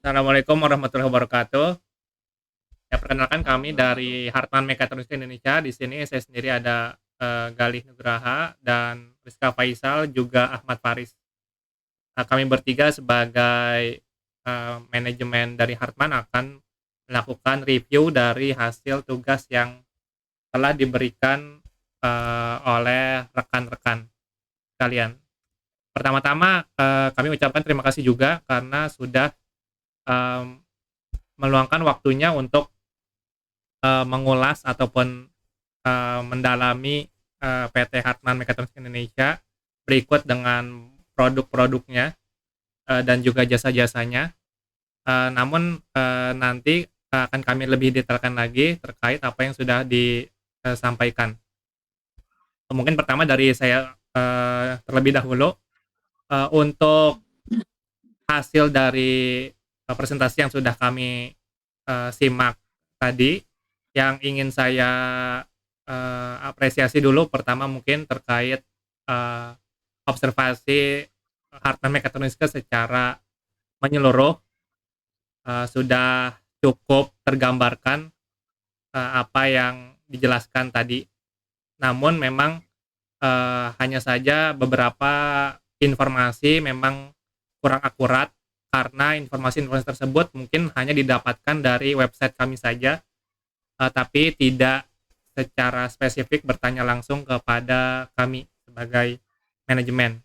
Assalamualaikum warahmatullahi wabarakatuh. Ya, perkenalkan kami dari Hartman Mekatronika Indonesia. Di sini saya sendiri ada Galih Nugraha dan Rizka Faisal juga Ahmad Faris. Kami bertiga sebagai manajemen dari Hartman akan melakukan review dari hasil tugas yang telah diberikan oleh rekan-rekan kalian. Pertama-tama kami ucapkan terima kasih juga karena sudah em, meluangkan waktunya untuk mengulas ataupun mendalami PT Hartman Mechatronics Indonesia berikut dengan produk-produknya dan juga jasa-jasanya. Namun nanti akan kami lebih detailkan lagi terkait apa yang sudah disampaikan. Mungkin pertama dari saya terlebih dahulu untuk hasil dari presentasi yang sudah kami simak tadi, yang ingin saya apresiasi dulu pertama mungkin terkait uh, observasi Hartman Mechatronics secara menyeluruh sudah cukup tergambarkan apa yang dijelaskan tadi. Namun memang hanya saja beberapa informasi memang kurang akurat karena informasi-informasi tersebut mungkin hanya didapatkan dari website kami saja, tapi tidak secara spesifik bertanya langsung kepada kami sebagai manajemen.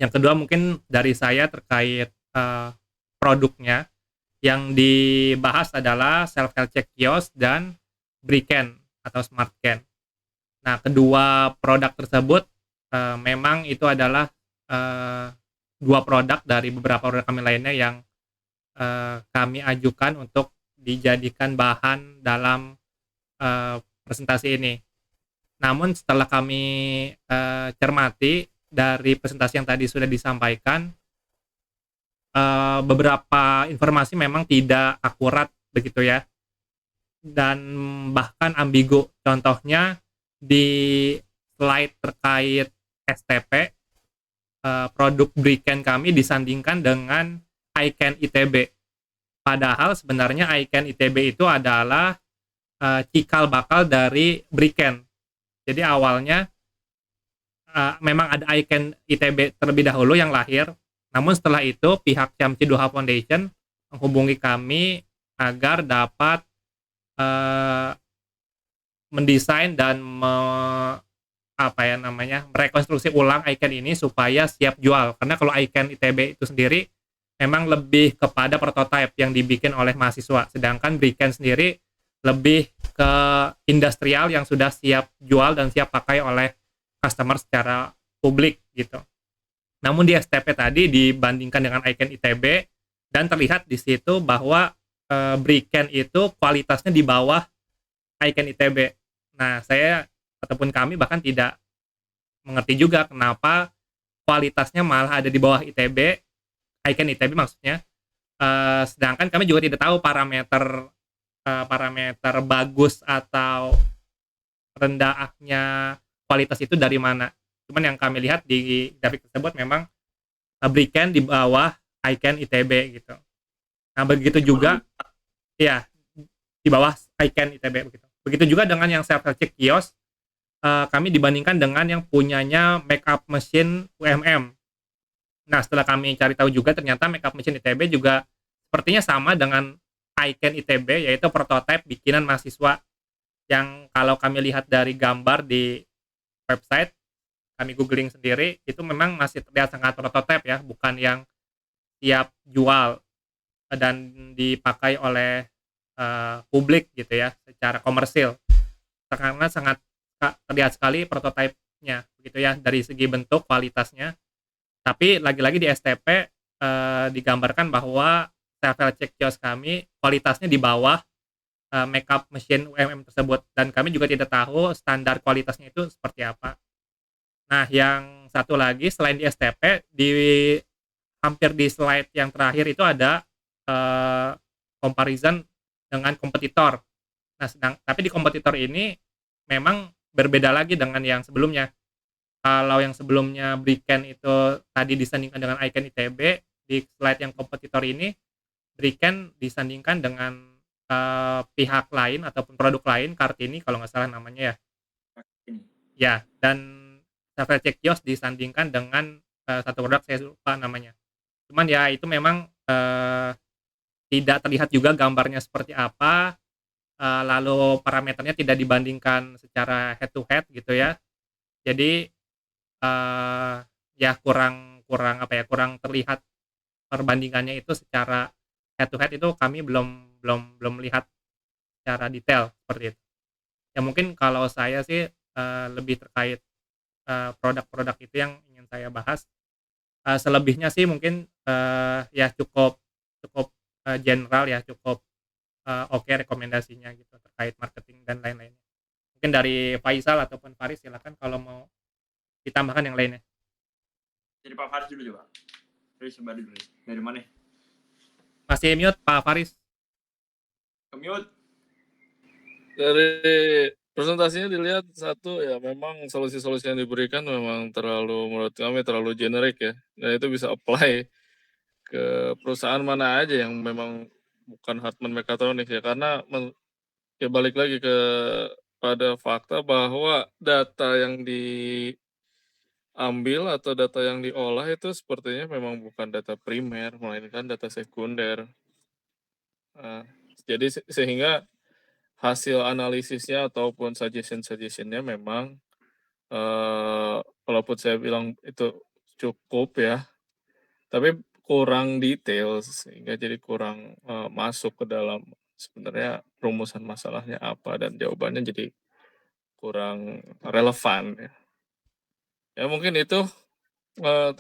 Yang kedua mungkin dari saya terkait produknya yang dibahas adalah self health check kiosk dan Briken atau Smart Can. Nah, kedua produk tersebut memang itu adalah uh, dua produk dari beberapa produk kami lainnya yang kami ajukan untuk dijadikan bahan dalam presentasi ini. Namun setelah kami cermati dari presentasi yang tadi sudah disampaikan, beberapa informasi memang tidak akurat begitu ya, dan bahkan ambigu. Contohnya di slide terkait STP, produk Briken kami disandingkan dengan Ican ITB. Padahal sebenarnya Ican ITB itu adalah cikal bakal dari Briken. Jadi awalnya memang ada Icon ITB terlebih dahulu yang lahir, namun setelah itu pihak Camci Doha Foundation menghubungi kami agar dapat uh, mendesain dan apa ya namanya merekonstruksi ulang Icon ini supaya siap jual. Karena kalau Icon ITB itu sendiri memang lebih kepada prototipe yang dibikin oleh mahasiswa, sedangkan Briken sendiri lebih ke industrial yang sudah siap jual dan siap pakai oleh customer secara publik gitu. Namun di STP tadi dibandingkan dengan Icon ITB dan terlihat di situ bahwa Briken itu kualitasnya di bawah Icon ITB. Nah, saya ataupun kami bahkan tidak mengerti juga kenapa kualitasnya malah ada di bawah ITB, Icon ITB maksudnya. Sedangkan kami juga tidak tahu parameter bagus atau rendahnya kualitas itu dari mana. Cuman yang kami lihat di grafik tersebut memang Briken di bawah Icon ITB gitu. Nah, begitu juga ya di bawah Icon ITB begitu. Begitu juga dengan yang self check kios, kami dibandingkan dengan yang punyanya makeup mesin UMM. Nah, setelah kami cari tahu juga ternyata makeup mesin ITB juga sepertinya sama dengan Icon ITB, yaitu prototipe bikinan mahasiswa yang kalau kami lihat dari gambar di website, kami googling sendiri, itu memang masih terlihat sangat prototipe ya, bukan yang siap jual dan dipakai oleh publik gitu ya, secara komersil. Karena sangat terlihat sekali prototipenya begitu ya, dari segi bentuk, kualitasnya. Tapi lagi-lagi di STP digambarkan bahwa self check kios kami kualitasnya di bawah makeup mesin UMM tersebut, dan kami juga tidak tahu standar kualitasnya itu seperti apa. Nah, yang satu lagi selain di STP, hampir di slide yang terakhir itu ada comparison dengan kompetitor. Nah, tapi di kompetitor ini memang berbeda lagi dengan yang sebelumnya. Kalau yang sebelumnya Briken itu tadi disandingkan dengan Icon ITB, di slide yang kompetitor ini Briken disandingkan dengan pihak lain ataupun produk lain, Kartini kalau nggak salah namanya ya. Ini. Ya, dan Self Check Kiosk disandingkan dengan satu produk saya lupa namanya. Cuman ya itu memang tidak terlihat juga gambarnya seperti apa, lalu parameternya tidak dibandingkan secara head to head gitu ya. Jadi ya kurang kurang apa ya, kurang terlihat perbandingannya itu secara head to head, itu kami belum belum belum melihat secara detail seperti itu. Ya mungkin kalau saya sih lebih terkait produk-produk itu yang ingin saya bahas. Selebihnya sih mungkin ya cukup cukup general ya, cukup oke rekomendasinya gitu terkait marketing dan lain-lainnya. Mungkin dari Faisal ataupun Faris silakan kalau mau ditambahkan yang lainnya. Jadi Pak Faris dulu coba. Faris coba dulu. Dari mana? Masih mute Pak Faris. Kemute. Dari presentasinya dilihat satu ya memang solusi-solusi yang diberikan memang menurut kami terlalu generik ya. Dan itu bisa apply ke perusahaan mana aja yang memang bukan Hartman Mechatronics ya, karena ya balik lagi pada fakta bahwa data yang diambil atau data yang diolah itu sepertinya memang bukan data primer, melainkan data sekunder. Nah, jadi sehingga hasil analisisnya ataupun suggestion-nya memang walaupun saya bilang itu cukup ya, tapi kurang detail sehingga jadi kurang masuk ke dalam sebenarnya rumusan masalahnya apa dan jawabannya jadi kurang relevan ya. Ya mungkin itu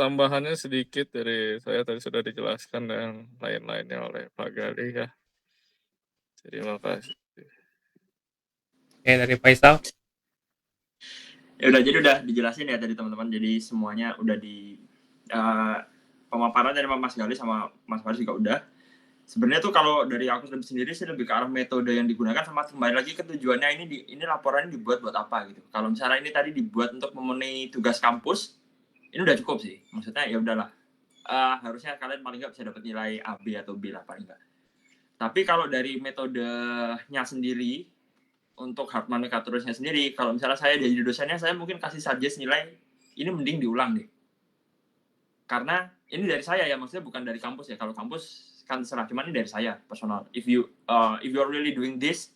tambahannya sedikit dari saya, tadi sudah dijelaskan dan lain-lainnya oleh Pak Gali ya. Terima kasih. Oke, dari Faisal. Ya udah, jadi udah dijelasin ya tadi teman-teman. Jadi semuanya udah di pemaparan dari Mas Gali sama Mas Faris juga udah. Sebenarnya tuh kalau dari aku sendiri sih lebih ke arah metode yang digunakan, sama kembali lagi ke tujuannya. Ini laporannya dibuat buat apa gitu. Kalau misalnya ini tadi dibuat untuk memenuhi tugas kampus, ini udah cukup sih. Maksudnya ya udahlah. Harusnya kalian paling nggak bisa dapat nilai A, B atau B lah paling nggak. Tapi kalau dari metodenya sendiri, untuk Hartman Mechatronicsnya sendiri, kalau misalnya saya jadi dosennya, saya mungkin kasih suggest nilai ini mending diulang deh. Karena ini dari saya ya, maksudnya bukan dari kampus ya. Kalau kampus kan terserah, cuman ini dari saya personal. If you are really doing this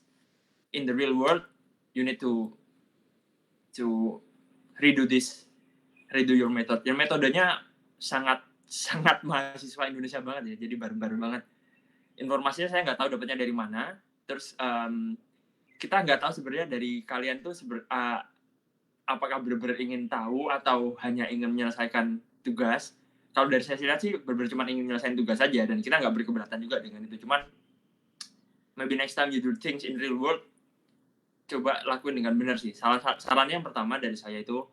in the real world, you need to redo your method. Yang metodenya sangat mahasiswa Indonesia banget ya, jadi baru-baru banget. Informasinya saya nggak tahu dapatnya dari mana. Terus kita nggak tahu sebenarnya dari kalian tuh apakah benar-benar ingin tahu atau hanya ingin menyelesaikan tugas. Kalau dari saya lihat sih benar-benar cuma ingin menyelesaikan tugas saja, dan kita nggak berkeberatan juga dengan itu. Cuman maybe next time you do things in real world, coba lakuin dengan benar sih. Sarannya yang pertama dari saya itu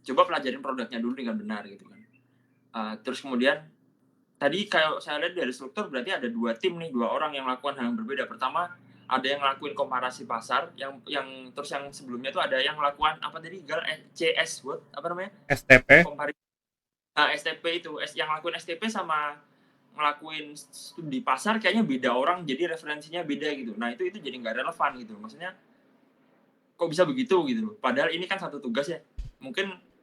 coba pelajarin produknya dulu dengan benar gitu kan. Terus kemudian tadi kalau saya lihat dari struktur berarti ada dua tim nih, dua orang yang melakukan hal yang berbeda. Pertama ada yang ngelakuin komparasi pasar, yang terus yang sebelumnya tuh ada yang melakukan apa tadi CS what apa namanya STP. STP itu yang ngelakuin STP sama ngelakuin studi pasar kayaknya beda orang, jadi referensinya beda gitu. Nah itu jadi nggak relevan gitu, maksudnya kok bisa begitu gitu. Padahal ini kan satu tugas ya. Mungkin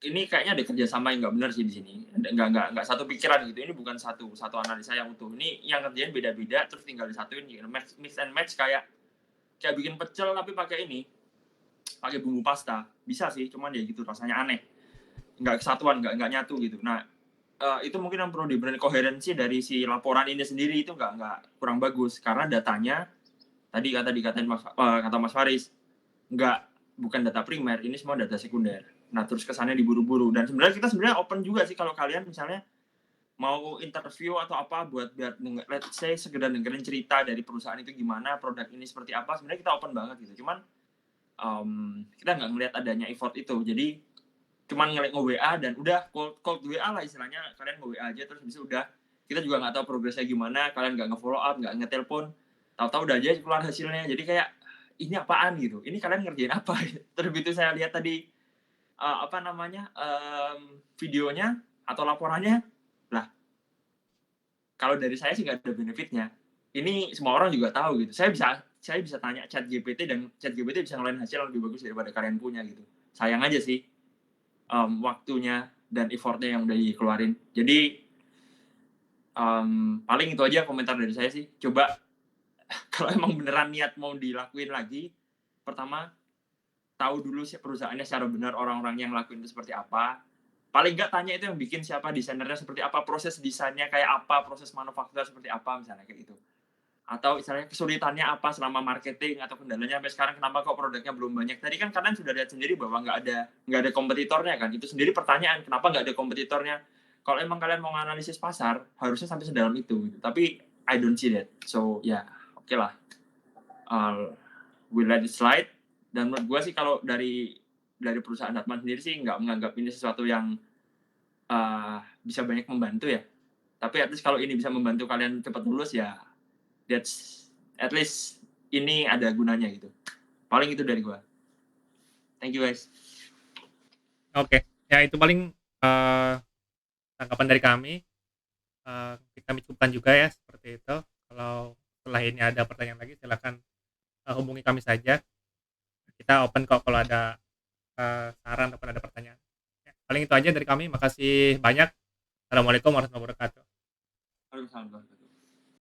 ini kayaknya ada kerjasama yang nggak benar sih di sini. Nggak satu pikiran gitu. Ini bukan satu analisa yang utuh. Ini yang kerjanya beda-beda terus tinggal disatuin gitu. Mix and match kayak bikin pecel tapi pakai bumbu pasta. Bisa sih, cuman ya gitu rasanya aneh. Nggak kesatuan, nggak nyatu gitu. Nah, itu mungkin yang perlu diberi koherensi dari si laporan ini sendiri, itu nggak kurang bagus karena datanya tadi kata Mas Faris bukan data primer, ini semua data sekunder. Nah, terus kesannya diburu-buru. Dan sebenarnya kita open juga sih kalau kalian misalnya mau interview atau apa buat let's say sekedar dengerin cerita dari perusahaan itu gimana, produk ini seperti apa, sebenarnya kita open banget gitu. Cuman kita nggak ngelihat adanya effort itu. Jadi cuman nge-WA dan udah cold WA lah istilahnya, kalian nge-WA aja terus bisa udah. Kita juga nggak tahu progresnya gimana, kalian nggak nge-follow up, nggak nge-telepon, tahu-tahu udah aja keluar hasilnya. Jadi kayak ini apaan gitu, ini kalian ngerjain apa? Terus begitu saya lihat tadi videonya atau laporannya, lah kalau dari saya sih nggak ada benefitnya. Ini semua orang juga tahu gitu. Saya bisa tanya ChatGPT dan ChatGPT bisa ngeluarin hasil yang lebih bagus daripada kalian punya gitu. Sayang aja sih waktunya dan effortnya yang udah dikeluarin. Jadi paling itu aja komentar dari saya sih. Coba kalau emang beneran niat mau dilakuin lagi, pertama tahu dulu sih perusahaannya secara benar, orang-orang yang ngelakuin itu seperti apa. Paling nggak tanya itu yang bikin siapa, desainernya seperti apa, proses desainnya kayak apa, proses manufaktur seperti apa, misalnya kayak gitu. Atau misalnya kesulitannya apa selama marketing atau kendalanya sampai sekarang, kenapa kok produknya belum banyak. Tadi kan kalian sudah lihat sendiri bahwa nggak ada kompetitornya kan. Itu sendiri pertanyaan, kenapa nggak ada kompetitornya. Kalau emang kalian mau analisis pasar, harusnya sampai sedalam itu gitu. Tapi I don't see that. So ya, oke lah. We let it slide. Dan menurut gue sih kalau dari perusahaan Hatman sendiri sih nggak menganggap ini sesuatu yang bisa banyak membantu ya. Tapi at least kalau ini bisa membantu kalian cepat lulus ya, that's at least ini ada gunanya gitu. Paling itu dari gue. Thank you guys. Oke, ya itu paling tanggapan dari kami. Kami cukupkan juga ya seperti itu. Kalau setelah ini ada pertanyaan lagi silakan hubungi kami saja. Kita open kok kalau ada saran ataupun ada pertanyaan. Ya, paling itu aja dari kami. Makasih banyak. Assalamualaikum warahmatullahi wabarakatuh. Waalaikumsalam.